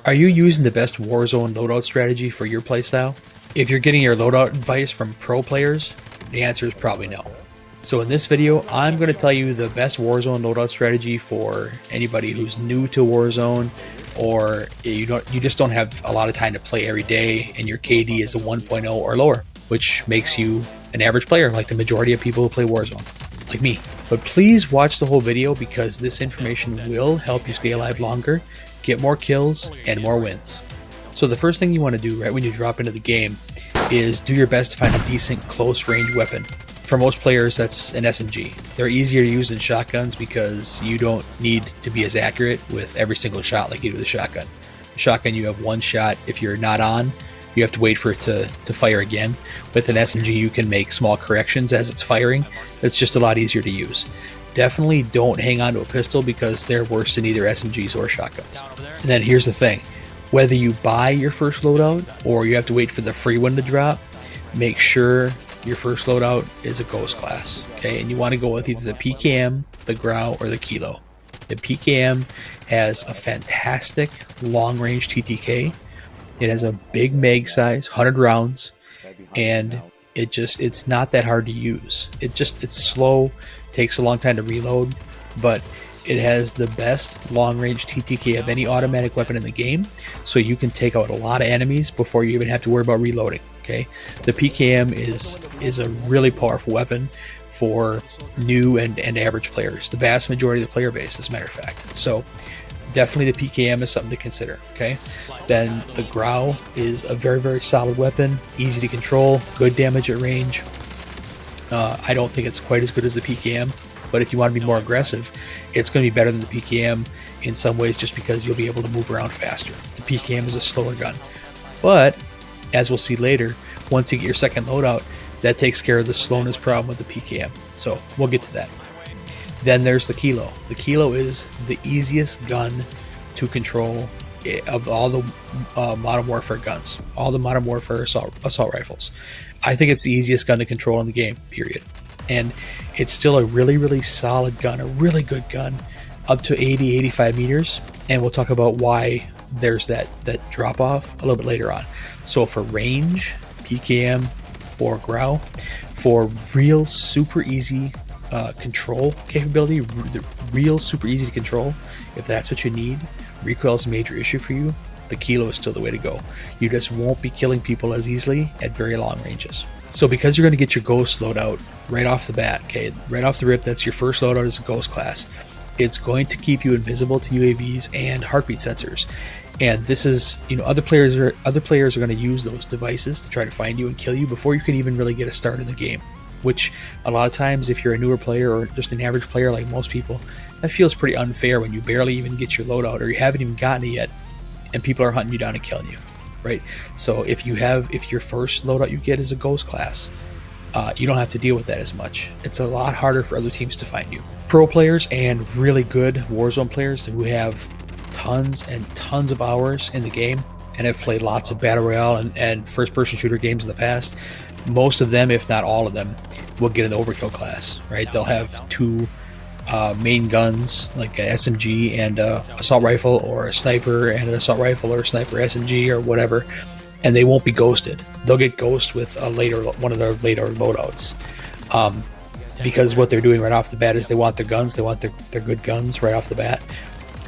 Are you using the best Warzone loadout strategy for your playstyle? If you're getting your loadout advice from pro players, the answer is probably no. So in this video, I'm going to tell you the best Warzone loadout strategy for anybody who's new to Warzone, or you just don't have a lot of time to play every day and your KD is a 1.0 or lower, which makes you an average player like the majority of people who play Warzone, like me. But please watch the whole video because this information will help you stay alive longer, get more kills, and more wins. So the first thing you want to do right when you drop into the game is do your best to find a decent close range weapon. For most players, that's an SMG. They're easier to use than shotguns because you don't need to be as accurate with every single shot like you do with a shotgun. A shotgun, you have one shot. If you're not on, you have to wait for it to fire again. With an SMG, you can make small corrections as it's firing. It's just a lot easier to use. Definitely don't hang on to a pistol because they're worse than either SMGs or shotguns. And then here's the thing. Whether you buy your first loadout or you have to wait for the free one to drop, make sure your first loadout is a ghost class, okay? And you want to go with either the PKM, the Grau, or the Kilo. The PKM has a fantastic long-range TTK. It has a big mag size, 100 rounds, and it's not that hard to use. It's slow, takes a long time to reload, but it has the best long-range TTK of any automatic weapon in the game, so you can take out a lot of enemies before you even have to worry about reloading. Okay, the PKM is a really powerful weapon for new and average players, the vast majority of the player base, as a matter of fact. So definitely the PKM is something to consider. Okay, then the Grau is a very, very solid weapon, easy to control, good damage at range. I don't think it's quite as good as the PKM, but if you want to be more aggressive, it's going to be better than the PKM in some ways just because you'll be able to move around faster. The PKM is a slower gun, but as we'll see later, once you get your second loadout, that takes care of the slowness problem with the PKM. So we'll get to that. Then there's the Kilo. The Kilo is the easiest gun to control of all the Modern Warfare guns, all the Modern Warfare assault rifles. I think it's the easiest gun to control in the game, period. And it's still a really, really solid gun, a really good gun, up to 80, 85 meters. And we'll talk about why there's that drop off a little bit later on. So for range, PKM or Grau, for real super easy control capability, real super easy to control, if that's what you need, recoil is a major issue for you, the Kilo is still the way to go. You just won't be killing people as easily at very long ranges. So because you're going to get your ghost loadout right off the bat, okay, right off the rip, that's your first loadout as a ghost class. It's going to keep you invisible to UAVs and heartbeat sensors. And this is, other players are going to use those devices to try to find you and kill you before you can even really get a start in the game. Which a lot of times, if you're a newer player or just an average player like most people, that feels pretty unfair when you barely even get your loadout or you haven't even gotten it yet, and people are hunting you down and killing you, right? So if your first loadout you get is a ghost class, you don't have to deal with that as much. It's a lot harder for other teams to find you. Pro players and really good Warzone players who have tons and tons of hours in the game and have played lots of battle royale and first-person shooter games in the past, most of them, if not all of them, will get an overkill class, right? They'll have two main guns, like an SMG and a assault rifle, or a sniper and an assault rifle, or a sniper SMG, or whatever, and they won't be ghosted. They'll get ghosted with one of their later loadouts. Because what they're doing right off the bat is they want their guns, they want their good guns right off the bat,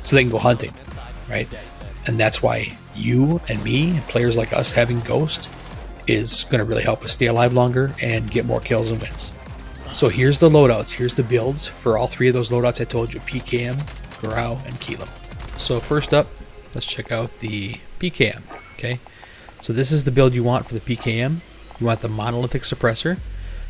so they can go hunting, right? And that's why you and me, and players like us, having Ghost is going to really help us stay alive longer and get more kills and wins. So here's the loadouts, here's the builds for all three of those loadouts I told you, PKM, Grau, and Kilo. So first up, let's check out the PKM, okay? So this is the build you want for the PKM. You want the monolithic suppressor.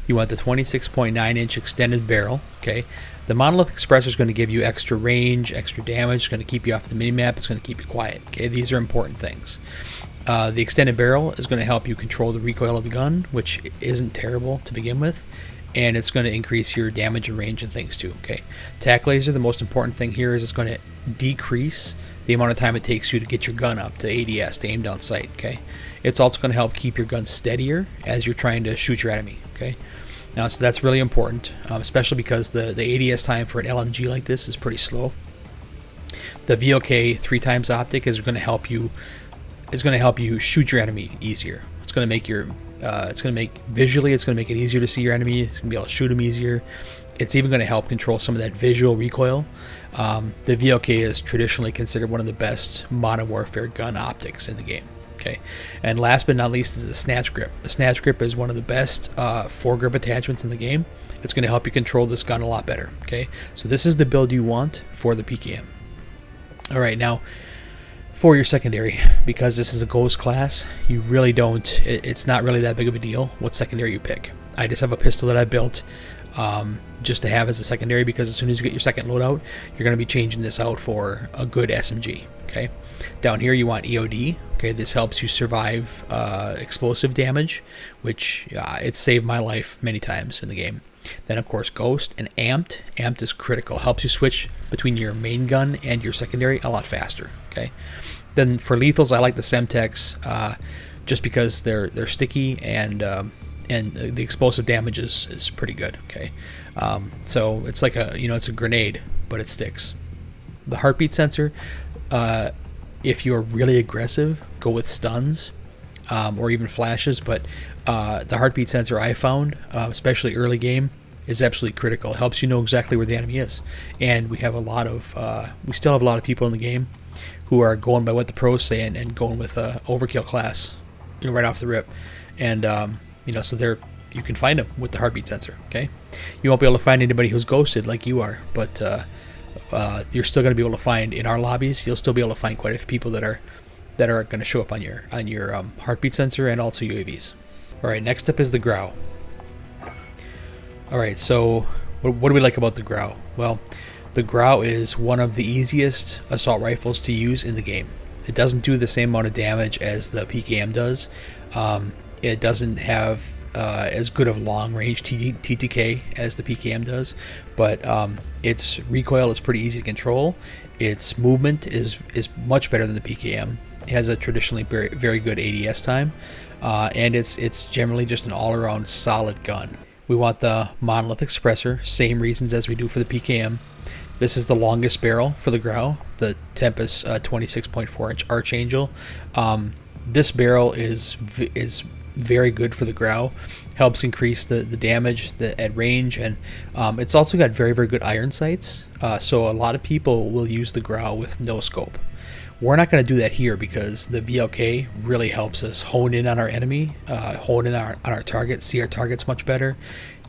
You want the 26.9-inch extended barrel, okay? The monolithic suppressor is going to give you extra range, extra damage. It's going to keep you off the minimap. It's going to keep you quiet, okay? These are important things. The extended barrel is going to help you control the recoil of the gun, which isn't terrible to begin with, and it's going to increase your damage and range and things too, okay? Tac laser, the most important thing here is it's going to decrease the amount of time it takes you to get your gun up to ADS, to aim down sight, okay? It's also going to help keep your gun steadier as you're trying to shoot your enemy, okay? Now, so that's really important, especially because the ADS time for an LMG like this is pretty slow. The VOK 3x optic is going to help you. It's going to help you shoot your enemy easier. It's going to make your. It's going to make visually. It's going to make it easier to see your enemy. It's going to be able to shoot them easier. It's even going to help control some of that visual recoil. The VOK is traditionally considered one of the best Modern Warfare gun optics in the game. Okay, and last but not least is the snatch grip. The snatch grip is one of the best foregrip attachments in the game. It's going to help you control this gun a lot better. Okay, so this is the build you want for the PKM. All right, now for your secondary, because this is a ghost class, you really don't. It's not really that big of a deal what secondary you pick. I just have a pistol that I built just to have as a secondary, because as soon as you get your second loadout, you're going to be changing this out for a good SMG. Okay, down here you want EOD. Okay, this helps you survive explosive damage, which it saved my life many times in the game. Then of course Ghost and Amped. Amped is critical. Helps you switch between your main gun and your secondary a lot faster. Okay. Then for lethals, I like the Semtex just because they're sticky and the explosive damage is pretty good. Okay. So it's like it's a grenade, but it sticks. The heartbeat sensor. If you're really aggressive, go with stuns or even flashes. But the heartbeat sensor I found, especially early game, is absolutely critical. It helps you know exactly where the enemy is. And we have we still have a lot of people in the game who are going by what the pros say and going with overkill class, right off the rip. And so you can find them with the heartbeat sensor. Okay, you won't be able to find anybody who's ghosted like you are, but you're still going to be able to find in our lobbies. You'll still be able to find quite a few people that are going to show up on your heartbeat sensor and also UAVs. All right, next up is the Grau. All right, so what do we like about the Grau? Well, the Grau is one of the easiest assault rifles to use in the game. It doesn't do the same amount of damage as the PKM does. It doesn't have as good of long-range TTK as the PKM does, but its recoil is pretty easy to control. Its movement is much better than the PKM. It has a traditionally very, very good ADS time, and it's generally just an all-around solid gun. We want the monolithic suppressor, same reasons as we do for the PKM. This is the longest barrel for the Grau, the Tempest 26.4-inch Archangel. This barrel is very good for the Grau, helps increase the damage at range, and it's also got very, very good iron sights. So a lot of people will use the Grau with no scope. We're not going to do that here because the VLK really helps us hone in on our enemy, hone in on our target, see our targets much better,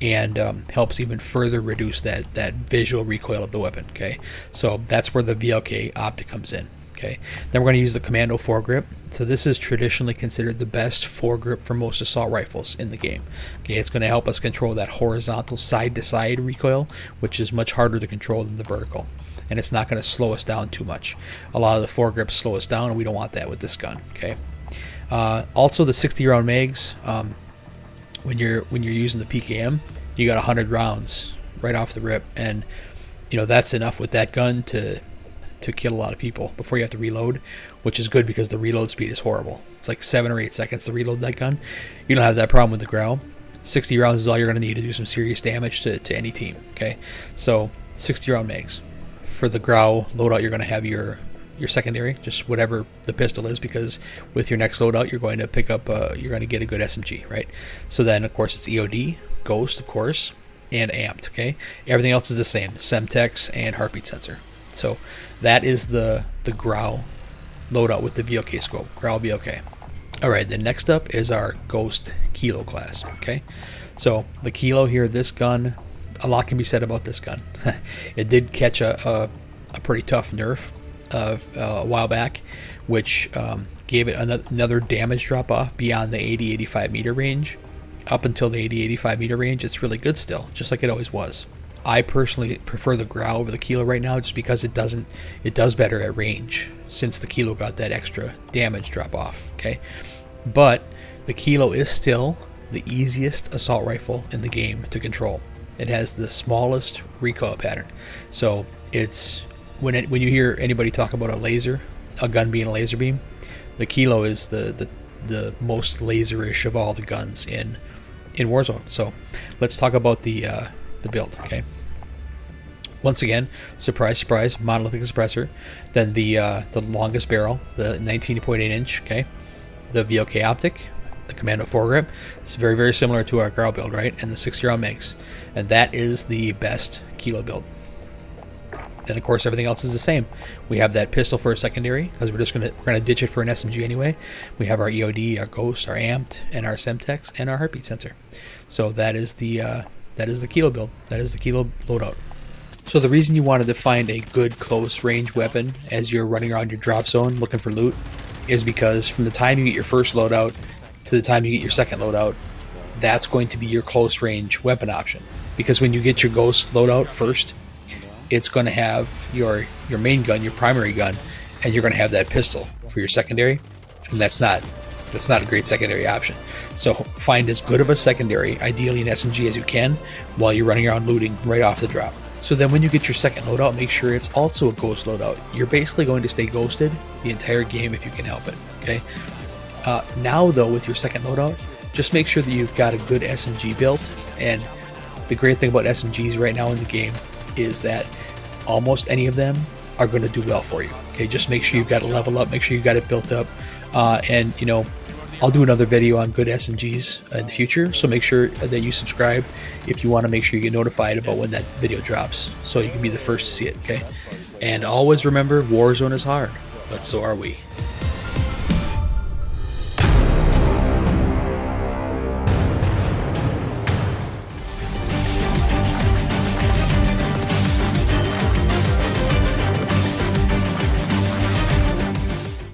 and helps even further reduce that visual recoil of the weapon. Okay, so that's where the VLK optic comes in. Okay, then we're going to use the Commando foregrip. So this is traditionally considered the best foregrip for most assault rifles in the game. Okay, it's going to help us control that horizontal side-to-side recoil, which is much harder to control than the vertical. And it's not going to slow us down too much. A lot of the foregrips slow us down, and we don't want that with this gun. Okay. Also, the 60-round mags. When you're using the PKM, you got 100 rounds right off the rip, and that's enough with that gun to kill a lot of people before you have to reload, which is good because the reload speed is horrible. It's like 7 or 8 seconds to reload that gun. You don't have that problem with the Grau. 60 rounds is all you're going to need to do some serious damage to any team. Okay, so 60 round mags. For the Grau loadout, you're going to have your secondary, just whatever the pistol is, because with your next loadout, you're going to pick up, you're going to get a good SMG, right? So then, of course, it's EOD, Ghost, of course, and Amped. Okay, everything else is the same: Semtex and heartbeat sensor. So that is the Grau loadout with the VOK scope, Grau VOK. All right, then next up is our Ghost Kilo class. Okay, so the Kilo here, this gun. A lot can be said about this gun. It did catch a pretty tough nerf a while back, which gave it another damage drop off beyond the 80-85 meter range. Up until the 80-85 meter range, it's really good still, just like it always was. I personally prefer the Grau over the Kilo right now, just because it does better at range since the Kilo got that extra damage drop off. Okay, but the Kilo is still the easiest assault rifle in the game to control. It has the smallest recoil pattern. So it's when you hear anybody talk about a gun being a laser beam, the Kilo is the most laserish of all the guns in Warzone. So let's talk about the build. Okay, Once again, surprise, surprise, monolithic suppressor. Then the longest barrel, the 19.8 inch. Okay, the VLK optic, the Commando foregrip. It's very, very similar to our Grau build, right? And the 60 round MIGs, and that is the best kilo build. And of course, everything else is the same. We have that pistol for a secondary because we're gonna ditch it for an SMG anyway. We have our EOD, our Ghost, our Amped, and our Semtex, and our heartbeat sensor. So that is the kilo build. That is the kilo loadout. So the reason you wanted to find a good close range weapon as you're running around your drop zone looking for loot is because from the time you get your first loadout to the time you get your second loadout, that's going to be your close range weapon option. Because when you get your Ghost loadout first, it's going to have your main gun, your primary gun, and you're going to have that pistol for your secondary, and that's not a great secondary option. So find as good of a secondary, ideally an SMG, as you can while you're running around looting right off the drop. So then when you get your second loadout, make sure it's also a Ghost loadout. You're basically going to stay ghosted the entire game if you can help it, okay? Now though, with your second loadout, just make sure that you've got a good SMG built. And the great thing about SMGs right now in the game is that almost any of them are going to do well for you. Okay, just make sure you've got it level up, make sure you've got it built up, and you know, I'll do another video on good SMGs in the future, so make sure that you subscribe if you want to make sure you get notified about when that video drops, so you can be the first to see it. Okay, and always remember, Warzone is hard, but so are we.